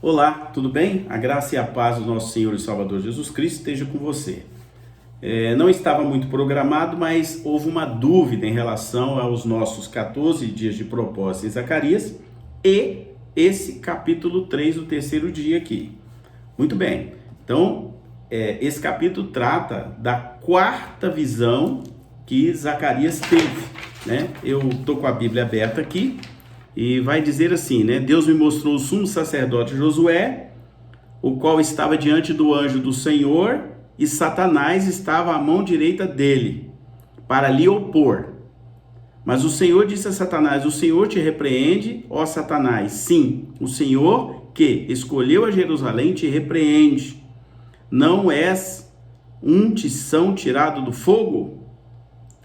Olá, tudo bem? A graça e a paz do nosso Senhor e Salvador Jesus Cristo esteja com você. Não estava muito programado, mas houve uma dúvida em relação aos nossos 14 dias de propósito em Zacarias e esse capítulo 3, o terceiro dia aqui. Muito bem, então esse capítulo trata da quarta visão que Zacarias teve, né? Eu estou com a Bíblia aberta aqui. E vai dizer assim, né? Deus me mostrou o sumo sacerdote Josué, o qual estava diante do anjo do Senhor, e Satanás estava à mão direita dele, para lhe opor. Mas o Senhor disse a Satanás: o Senhor te repreende, ó Satanás. Sim, o Senhor que escolheu a Jerusalém te repreende. Não és um tição tirado do fogo?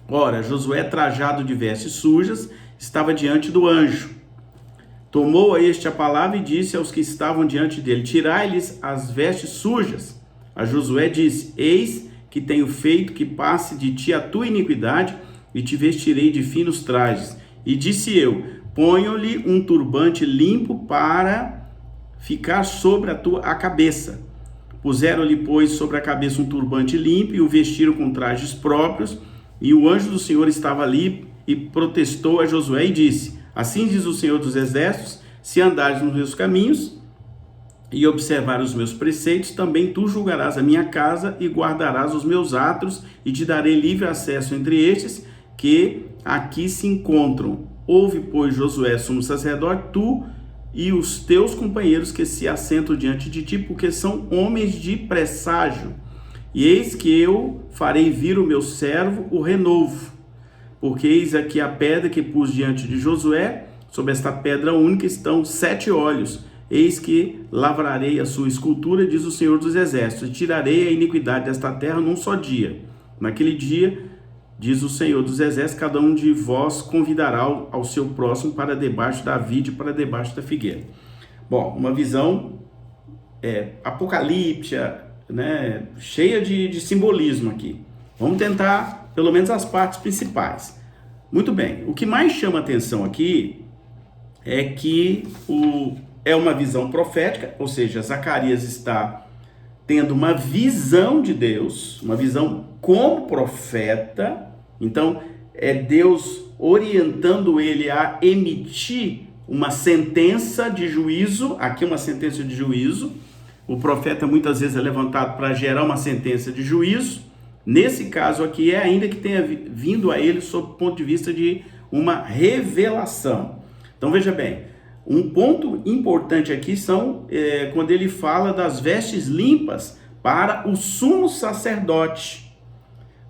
Ora, Josué, trajado de vestes sujas, estava diante do anjo. Tomou a este a palavra e disse aos que estavam diante dele: tirai-lhes as vestes sujas. A Josué disse: eis que tenho feito que passe de ti a tua iniquidade, e te vestirei de finos trajes. E disse eu: ponho-lhe um turbante limpo para ficar sobre a cabeça. Puseram-lhe, pois, sobre a cabeça um turbante limpo e o vestiram com trajes próprios. E o anjo do Senhor estava ali e protestou a Josué e disse: assim diz o Senhor dos Exércitos: se andares nos meus caminhos e observar os meus preceitos, também tu julgarás a minha casa e guardarás os meus atos, e te darei livre acesso entre estes que aqui se encontram. Ouve, pois, Josué, sumo sacerdote, tu e os teus companheiros que se assentam diante de ti, porque são homens de presságio. E eis que eu farei vir o meu servo, o renovo. Porque eis aqui a pedra que pus diante de Josué, sobre esta pedra única estão 7 olhos. Eis que lavrarei a sua escultura, diz o Senhor dos Exércitos, e tirarei a iniquidade desta terra num só dia. Naquele dia, diz o Senhor dos Exércitos, cada um de vós convidará ao seu próximo para debaixo da vide, para debaixo da figueira. Bom, uma visão apocalíptica, né, cheia de simbolismo aqui. Vamos tentar pelo menos as partes principais. Muito bem, o que mais chama atenção aqui é que é uma visão profética, ou seja, Zacarias está tendo uma visão de Deus, uma visão como profeta. Então, é Deus orientando ele a emitir uma sentença de juízo, aqui uma sentença de juízo. O profeta muitas vezes é levantado para gerar uma sentença de juízo. Nesse caso aqui, é ainda que tenha vindo a ele sob o ponto de vista de uma revelação. Então veja bem, um ponto importante aqui são quando ele fala das vestes limpas para o sumo sacerdote.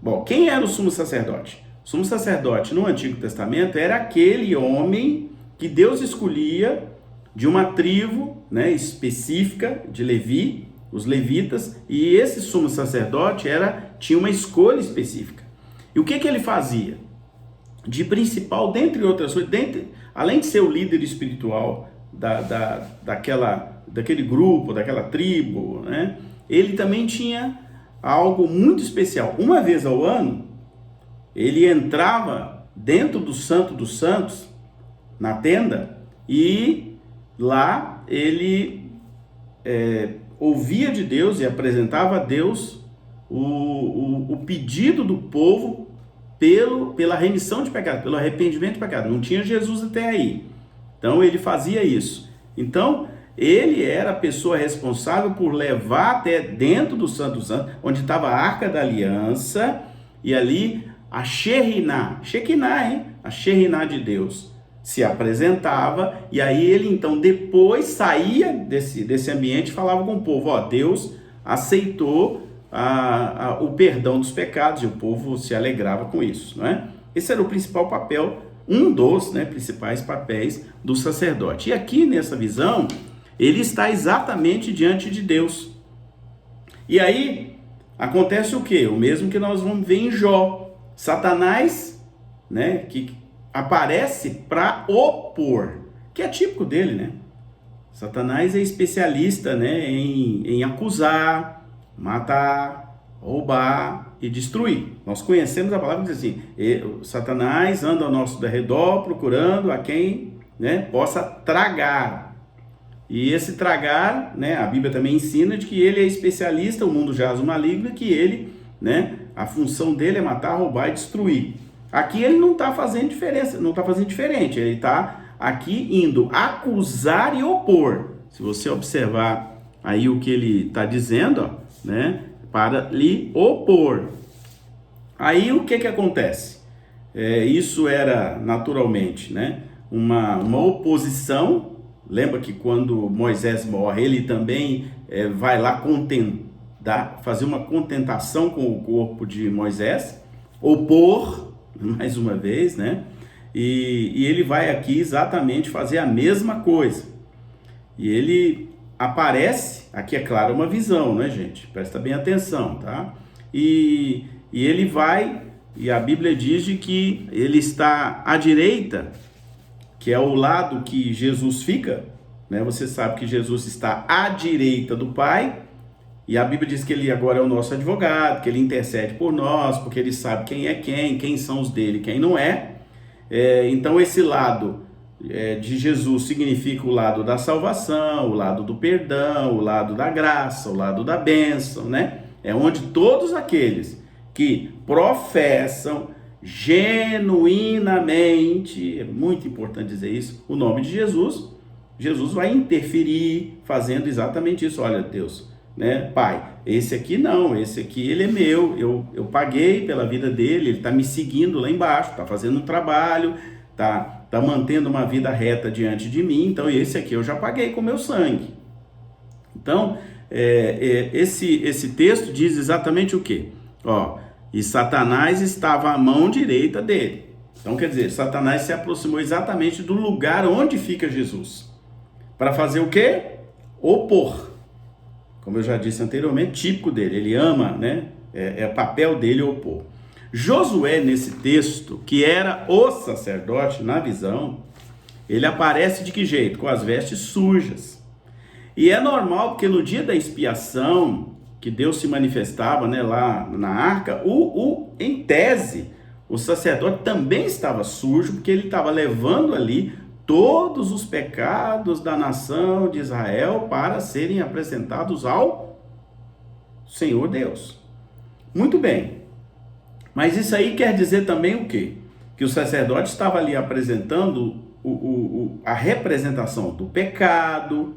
Bom, quem era o sumo sacerdote? O sumo sacerdote no Antigo Testamento era aquele homem que Deus escolhia de uma tribo, né, específica de Levi, os levitas, e esse sumo sacerdote tinha uma escolha específica. E o que ele fazia? De principal, dentre outras coisas, além de ser o líder espiritual daquele grupo, daquela tribo, né, ele também tinha algo muito especial. Uma vez ao ano, ele entrava dentro do Santo dos Santos, na tenda, e lá ele ouvia de Deus e apresentava a Deus o pedido do povo pela remissão de pecado, pelo arrependimento de pecado. Não tinha Jesus até aí. Então ele fazia isso. Então ele era a pessoa responsável por levar até dentro do Santo dos Santos, onde estava a Arca da Aliança, e ali a Shekinah, a Shekinah de Deus se apresentava, e aí ele então depois saía desse ambiente e falava com o povo: ó, Deus aceitou o perdão dos pecados, e o povo se alegrava com isso, não é? Esse era o principal papel, um dos, né, principais papéis do sacerdote. E aqui nessa visão, ele está exatamente diante de Deus. E aí acontece o quê? O mesmo que nós vamos ver em Jó. Satanás, né, que aparece para opor, que é típico dele, né? Satanás é especialista, né, em acusar, matar, roubar e destruir. Nós conhecemos a palavra que diz assim: Satanás anda ao nosso derredor procurando a quem, né, possa tragar. E esse tragar, né, a Bíblia também ensina de que ele é especialista, o mundo jaz o maligno, que ele, né, a função dele é matar, roubar e destruir. Aqui ele não está fazendo diferença, não está fazendo diferente, ele está aqui indo acusar e opor. Se você observar aí o que ele está dizendo, ó, né, para lhe opor. Aí o que acontece? Isso era naturalmente, né, uma oposição. Lembra que quando Moisés morre, ele também vai lá fazer uma contentação com o corpo de Moisés, opor, mais uma vez, né? E ele vai aqui exatamente fazer a mesma coisa. E ele aparece, aqui é claro uma visão, né, gente? Presta bem atenção, tá? E ele vai, e a Bíblia diz de que ele está à direita, que é o lado que Jesus fica, né? Você sabe que Jesus está à direita do Pai, e a Bíblia diz que ele agora é o nosso advogado, que ele intercede por nós, porque ele sabe quem é quem são os dele, quem não é. Então esse lado de Jesus significa o lado da salvação, o lado do perdão, o lado da graça, o lado da bênção, né? É onde todos aqueles que professam genuinamente, é muito importante dizer isso, o nome de Jesus, Jesus vai interferir fazendo exatamente isso. Olha, Deus, né, Pai, esse aqui não, esse aqui ele é meu, eu paguei pela vida dele, ele está me seguindo lá embaixo, está fazendo um trabalho, tá mantendo uma vida reta diante de mim, então esse aqui eu já paguei com meu sangue. Então, esse texto diz exatamente o quê? Ó, e Satanás estava à mão direita dele. Então, quer dizer, Satanás se aproximou exatamente do lugar onde fica Jesus. Para fazer o quê? Opor. Como eu já disse anteriormente, típico dele. Ele ama, né? É papel dele opor. Josué, nesse texto, que era o sacerdote na visão, ele aparece de que jeito? Com as vestes sujas. E é normal, porque no dia da expiação, que Deus se manifestava, né, lá na arca, em tese, o sacerdote também estava sujo, porque ele estava levando ali todos os pecados da nação de Israel para serem apresentados ao Senhor Deus. Muito bem, mas isso aí quer dizer também o quê? Que o sacerdote estava ali apresentando a representação do pecado,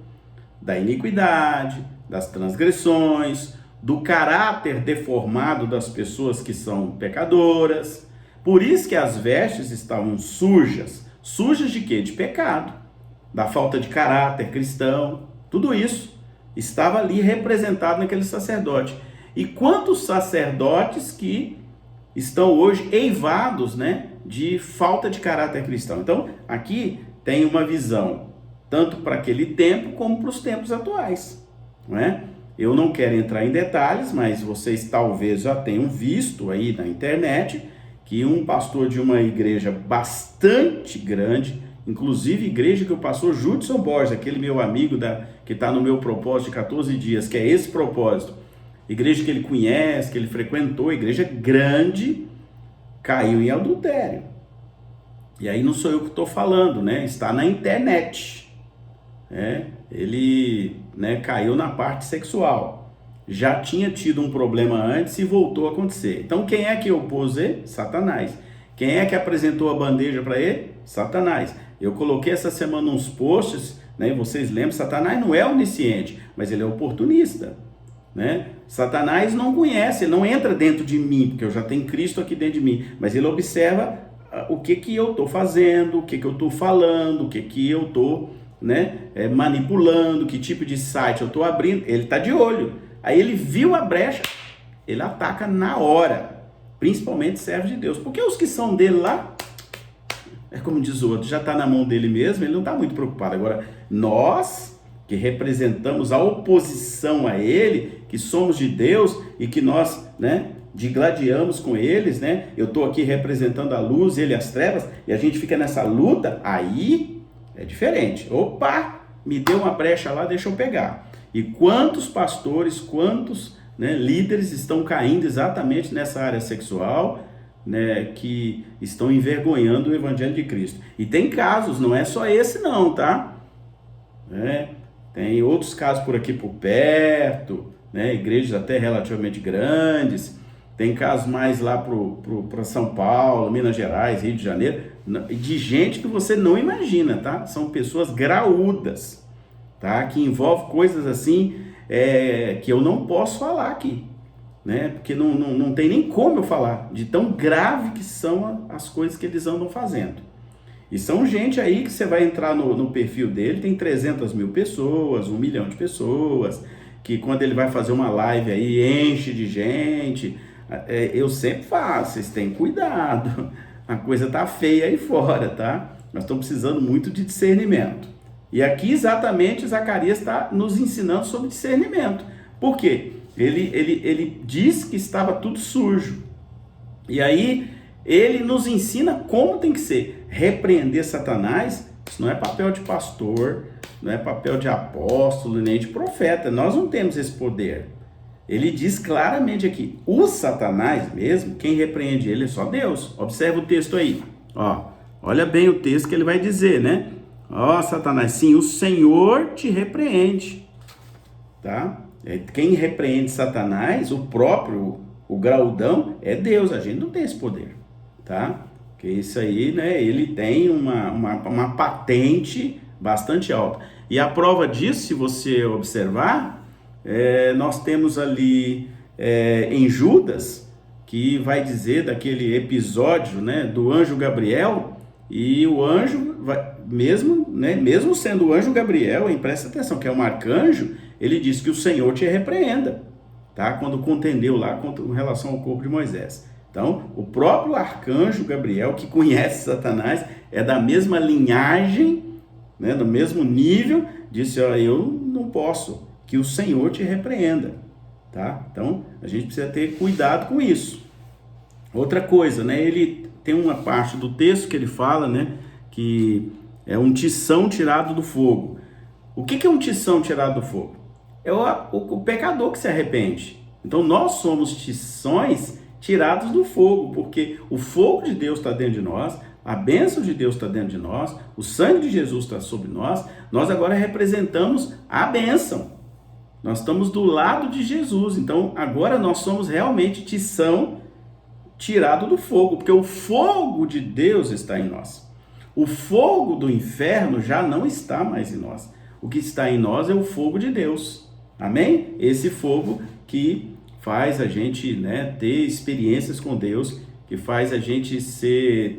da iniquidade, das transgressões, do caráter deformado das pessoas que são pecadoras. Por isso que as vestes estavam sujas. Sujas de quê? De pecado, da falta de caráter cristão. Tudo isso estava ali representado naquele sacerdote. E quantos sacerdotes que estão hoje eivados, né, de falta de caráter cristão. Então, aqui tem uma visão tanto para aquele tempo como para os tempos atuais, não é? Eu não quero entrar em detalhes, mas vocês talvez já tenham visto aí na internet que um pastor de uma igreja bastante grande, inclusive igreja que o pastor Judson Borges, aquele meu amigo que está no meu propósito de 14 dias, que é esse propósito, igreja que ele conhece, que ele frequentou, igreja grande, caiu em adultério. E aí não sou eu que estou falando, né? Está na internet. Ele, né, caiu na parte sexual. Já tinha tido um problema antes e voltou a acontecer. Então quem é que opôs ele? Satanás. Quem é que apresentou a bandeja para ele? Satanás. Eu coloquei essa semana uns posts, né, e vocês lembram, Satanás não é onisciente, mas ele é oportunista, né? Satanás não conhece, ele não entra dentro de mim, porque eu já tenho Cristo aqui dentro de mim, mas ele observa o que eu estou fazendo, o que eu estou falando, o que eu estou, né, manipulando, que tipo de site eu estou abrindo. Ele está de olho. Aí ele viu a brecha, ele ataca na hora, principalmente servos de Deus, porque os que são dele lá, é como diz o outro, já está na mão dele mesmo, ele não está muito preocupado. Agora, nós que representamos a oposição a ele, que somos de Deus e que nós, né, digladiamos com eles, né, eu estou aqui representando a luz, ele as trevas, e a gente fica nessa luta, aí é diferente. Opa, me deu uma brecha lá, deixa eu pegar. E quantos pastores, quantos, né, líderes estão caindo exatamente nessa área sexual, né, que estão envergonhando o Evangelho de Cristo. E tem casos, não é só esse não, tá? Tem outros casos por aqui por perto, né? Igrejas até relativamente grandes. Tem casos mais lá para São Paulo, Minas Gerais, Rio de Janeiro, de gente que você não imagina, tá? São pessoas graúdas, tá? Que envolve coisas assim que eu não posso falar aqui, né? Porque não tem nem como eu falar de tão grave que são as coisas que eles andam fazendo. E são gente aí que você vai entrar no perfil dele, tem 300 mil pessoas, 1 milhão de pessoas, que quando ele vai fazer uma live aí, enche de gente. Eu sempre falo, vocês têm cuidado, a coisa tá feia aí fora, tá? Nós estamos precisando muito de discernimento. E aqui exatamente Zacarias está nos ensinando sobre discernimento. Por quê? Ele diz que estava tudo sujo. E aí ele nos ensina como tem que ser. Repreender Satanás, isso não é papel de pastor, não é papel de apóstolo, nem de profeta. Nós não temos esse poder. Ele diz claramente aqui, o Satanás mesmo, quem repreende ele é só Deus. Observa o texto aí. Olha bem o texto que ele vai dizer, né? Satanás, sim, o Senhor te repreende. Tá? Quem repreende Satanás, o graudão, é Deus. A gente não tem esse poder. Tá? Porque isso aí, né? Ele tem uma patente bastante alta. E a prova disso, se você observar, nós temos ali em Judas, que vai dizer daquele episódio, né, do anjo Gabriel, e o anjo, mesmo sendo o anjo Gabriel, presta atenção, que é um arcanjo, ele diz que o Senhor te repreenda, tá? Quando contendeu lá com relação ao corpo de Moisés. Então, o próprio arcanjo Gabriel, que conhece Satanás, é da mesma linhagem, né, do mesmo nível, disse, eu não posso, que o Senhor te repreenda, tá? Então, a gente precisa ter cuidado com isso. Outra coisa, né? Ele tem uma parte do texto que ele fala, né? Que é um tição tirado do fogo. O que é um tição tirado do fogo? É o pecador que se arrepende. Então, nós somos tições tirados do fogo, porque o fogo de Deus está dentro de nós, a bênção de Deus está dentro de nós, o sangue de Jesus está sobre nós, nós agora representamos a bênção. Nós estamos do lado de Jesus, então agora nós somos realmente tição tirado do fogo, porque o fogo de Deus está em nós. O fogo do inferno já não está mais em nós. O que está em nós é o fogo de Deus. Amém? Esse fogo que faz a gente, né, ter experiências com Deus, que faz a gente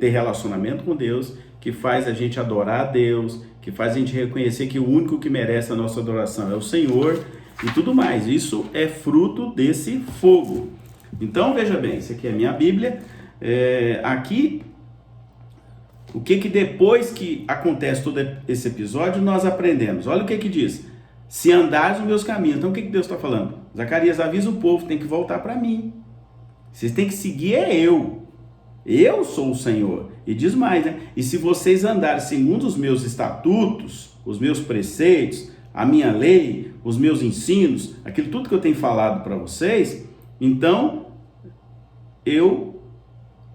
ter relacionamento com Deus, que faz a gente adorar a Deus, que faz a gente reconhecer que o único que merece a nossa adoração é o Senhor, e tudo mais. Isso é fruto desse fogo. Então, veja bem, isso aqui é a minha Bíblia. Aqui, o que depois que acontece todo esse episódio, nós aprendemos. Olha o que diz. Se andares nos meus caminhos. Então, o que Deus está falando? Zacarias, avisa o povo, tem que voltar para mim. Vocês têm que seguir eu. Eu sou o Senhor. E diz mais, né? E se vocês andarem segundo os meus estatutos, os meus preceitos, a minha lei, os meus ensinos, aquilo tudo que eu tenho falado para vocês, então eu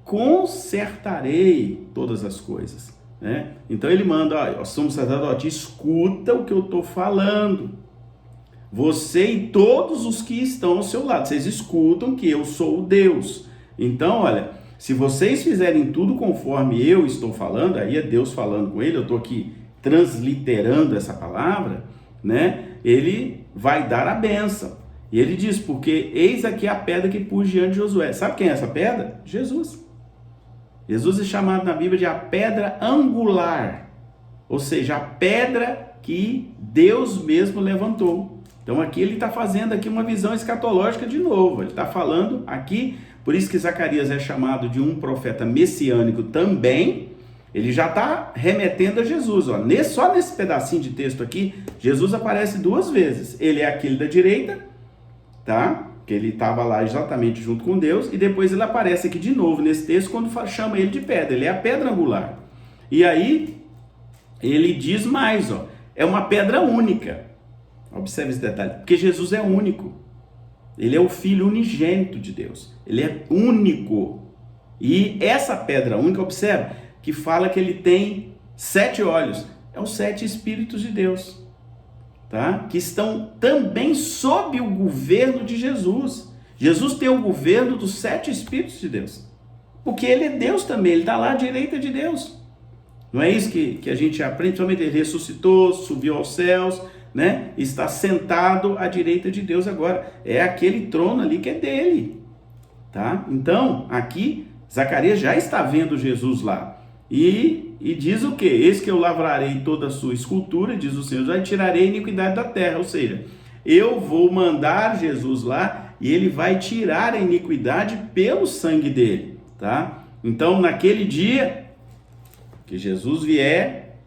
consertarei todas as coisas, né? Então ele manda, somos sacerdote, escuta o que eu estou falando. Você e todos os que estão ao seu lado, vocês escutam que eu sou o Deus. Então, olha, se vocês fizerem tudo conforme eu estou falando, aí é Deus falando com ele, eu estou aqui transliterando essa palavra, né? Ele vai dar a bênção. E ele diz, porque eis aqui a pedra que pus diante de Josué. Sabe quem é essa pedra? Jesus. Jesus é chamado na Bíblia de a pedra angular, ou seja, a pedra que Deus mesmo levantou. Então aqui ele está fazendo aqui uma visão escatológica de novo. Ele está falando aqui, por isso que Zacarias é chamado de um profeta messiânico também. Ele já está remetendo a Jesus. Ó. Só nesse pedacinho de texto aqui, Jesus aparece 2 vezes. Ele é aquele da direita, tá? Que ele estava lá exatamente junto com Deus, e depois ele aparece aqui de novo nesse texto quando chama ele de pedra. Ele é a pedra angular. E aí ele diz mais, ó, é uma pedra única. Observe esse detalhe, porque Jesus é único. Ele é o Filho unigênito de Deus. Ele é único. E essa pedra única, observe, que fala que ele tem 7 olhos. É os 7 Espíritos de Deus. tá? Que estão também sob o governo de Jesus. Jesus tem o governo dos 7 Espíritos de Deus, porque ele é Deus também, ele está lá à direita de Deus. Não é isso que a gente aprende? Somente ele ressuscitou, subiu aos céus, né? Está sentado à direita de Deus agora. É aquele trono ali que é dele, tá? Então, aqui, Zacarias já está vendo Jesus lá. E diz o quê? Eis que eu lavrarei toda a sua escultura, diz o Senhor, e tirarei a iniquidade da terra. Ou seja, eu vou mandar Jesus lá e ele vai tirar a iniquidade pelo sangue dele, tá? Então, naquele dia que Jesus vier,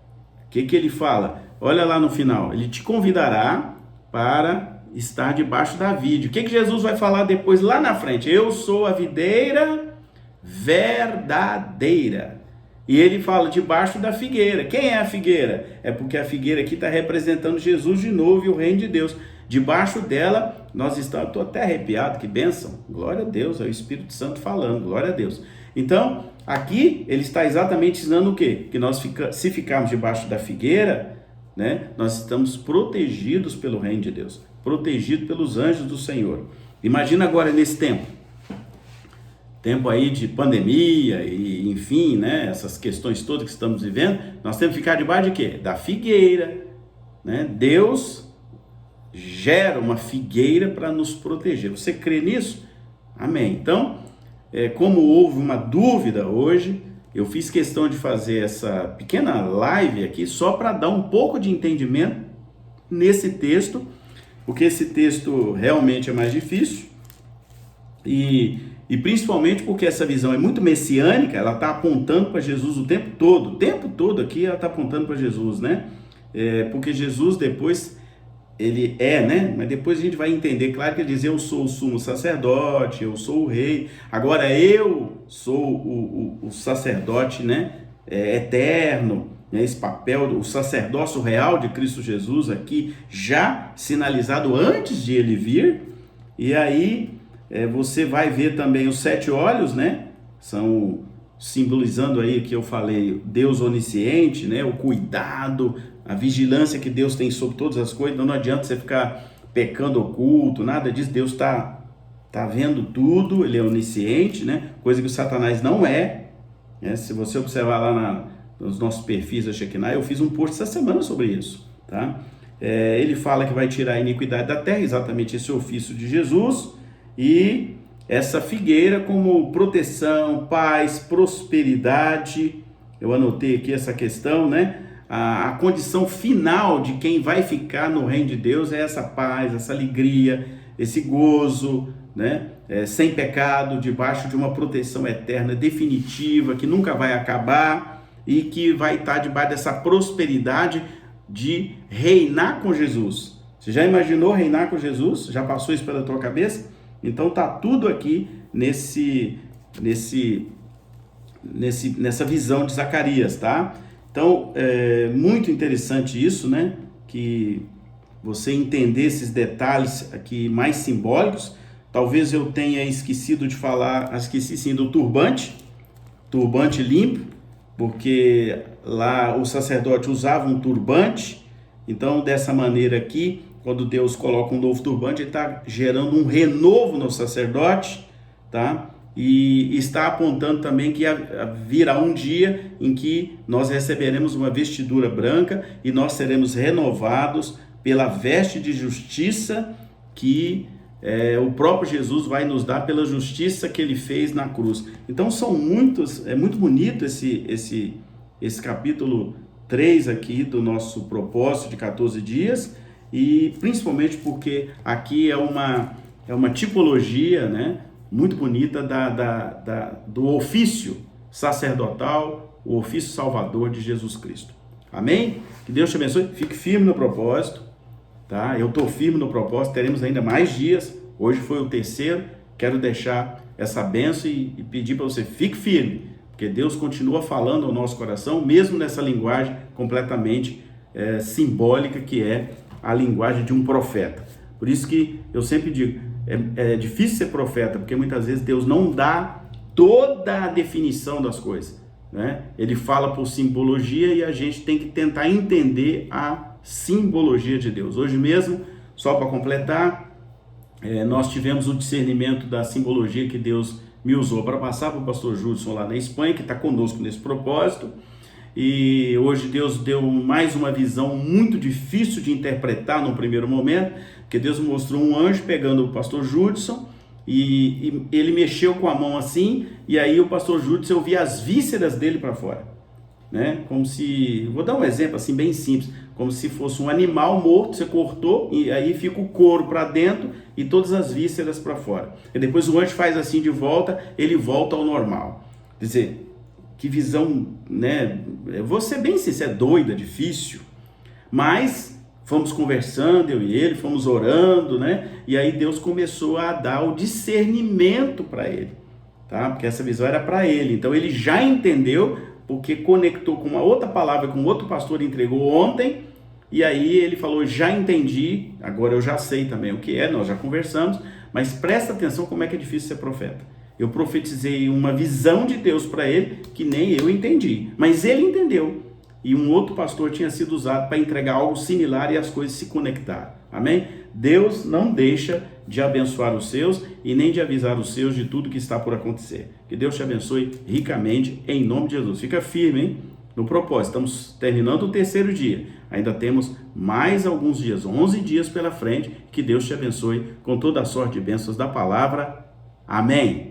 o que ele fala? Olha lá no final, ele te convidará para estar debaixo da vide. O que Jesus vai falar depois lá na frente? Eu sou a videira verdadeira. E ele fala debaixo da figueira. Quem é a figueira? É porque a figueira aqui está representando Jesus de novo e o reino de Deus. Debaixo dela, nós estamos... Estou até arrepiado, que bênção. Glória a Deus, é o Espírito Santo falando, glória a Deus. Então, aqui ele está exatamente ensinando o quê? Que nós se ficarmos debaixo da figueira, né, nós estamos protegidos pelo reino de Deus, protegidos pelos anjos do Senhor. Imagina agora nesse tempo aí de pandemia e enfim, né, essas questões todas que estamos vivendo, nós temos que ficar debaixo de quê? Da figueira, né? Deus gera uma figueira para nos proteger. Você crê nisso? Amém. Então, como houve uma dúvida hoje, eu fiz questão de fazer essa pequena live aqui só para dar um pouco de entendimento nesse texto, porque esse texto realmente é mais difícil e principalmente porque essa visão é muito messiânica, ela está apontando para Jesus o tempo todo aqui ela está apontando para Jesus, né? Porque Jesus depois, ele né? Mas depois a gente vai entender, claro que ele diz, eu sou o sumo sacerdote, eu sou o rei, agora eu sou o sacerdote, né? Eterno, né? Esse papel, o sacerdócio real de Cristo Jesus aqui, já sinalizado antes de ele vir, e aí você vai ver também os 7 olhos, né? São simbolizando aí que eu falei, Deus onisciente, né? O cuidado, a vigilância que Deus tem sobre todas as coisas. Não adianta você ficar pecando oculto, nada disso. Deus está vendo tudo, ele é onisciente, né? Coisa que o Satanás não é, né? Se você observar lá nos nossos perfis da Shekinah, eu fiz um post essa semana sobre isso, tá? Ele fala que vai tirar a iniquidade da terra, exatamente esse ofício de Jesus, e essa figueira como proteção, paz, prosperidade. Eu anotei aqui essa questão, né? A condição final de quem vai ficar no reino de Deus é essa paz, essa alegria, esse gozo, né? Sem pecado, debaixo de uma proteção eterna, definitiva, que nunca vai acabar e que vai estar debaixo dessa prosperidade de reinar com Jesus. Você já imaginou reinar com Jesus? Já passou isso pela tua cabeça? Então tá tudo aqui nessa visão de Zacarias, tá? Então, é muito interessante isso, né? Que você entender esses detalhes aqui mais simbólicos. Talvez eu tenha esquecido de falar, esqueci sim do turbante limpo, porque lá o sacerdote usava um turbante. Então, dessa maneira aqui, quando Deus coloca um novo turbante, ele está gerando um renovo no sacerdote, tá? E está apontando também que virá um dia em que nós receberemos uma vestidura branca e nós seremos renovados pela veste de justiça que o próprio Jesus vai nos dar pela justiça que ele fez na cruz. Então é muito bonito esse capítulo 3 aqui do nosso propósito de 14 dias, e principalmente porque aqui é uma tipologia, né, muito bonita do ofício sacerdotal, o ofício salvador de Jesus Cristo. Amém? Que Deus te abençoe, fique firme no propósito, tá? Eu estou firme no propósito, teremos ainda mais dias, hoje foi o 3º, quero deixar essa bênção e pedir para você, fique firme, porque Deus continua falando ao nosso coração, mesmo nessa linguagem completamente simbólica que é a linguagem de um profeta. Por isso que eu sempre digo, é difícil ser profeta, porque muitas vezes Deus não dá toda a definição das coisas, né? Ele fala por simbologia e a gente tem que tentar entender a simbologia de Deus. Hoje mesmo, só para completar, nós tivemos o discernimento da simbologia que Deus me usou para passar para o pastor Judson lá na Espanha, que está conosco nesse propósito. E hoje Deus deu mais uma visão muito difícil de interpretar no primeiro momento, porque Deus mostrou um anjo pegando o pastor Judson e ele mexeu com a mão assim, e aí o pastor Judson, eu vi as vísceras dele para fora, né? Como se, vou dar um exemplo assim bem simples, como se fosse um animal morto, você cortou e aí fica o couro para dentro e todas as vísceras para fora. E depois o anjo faz assim de volta, ele volta ao normal. Quer dizer, que visão, né? Vou ser bem sincero, é doida, difícil, mas fomos conversando, eu e ele, fomos orando, né? E aí Deus começou a dar o discernimento para ele, tá? Porque essa visão era para ele, então ele já entendeu, porque conectou com uma outra palavra que um outro pastor entregou ontem, e aí ele falou, já entendi, agora eu já sei também o que é, nós já conversamos, mas presta atenção como é que é difícil ser profeta. Eu profetizei uma visão de Deus para ele que nem eu entendi, mas ele entendeu. E um outro pastor tinha sido usado para entregar algo similar e as coisas se conectaram. Amém? Deus não deixa de abençoar os seus e nem de avisar os seus de tudo que está por acontecer. Que Deus te abençoe ricamente em nome de Jesus. Fica firme, hein? No propósito. Estamos terminando o terceiro dia. Ainda temos mais alguns dias, 11 dias pela frente. Que Deus te abençoe com toda a sorte de bênçãos da palavra. Amém.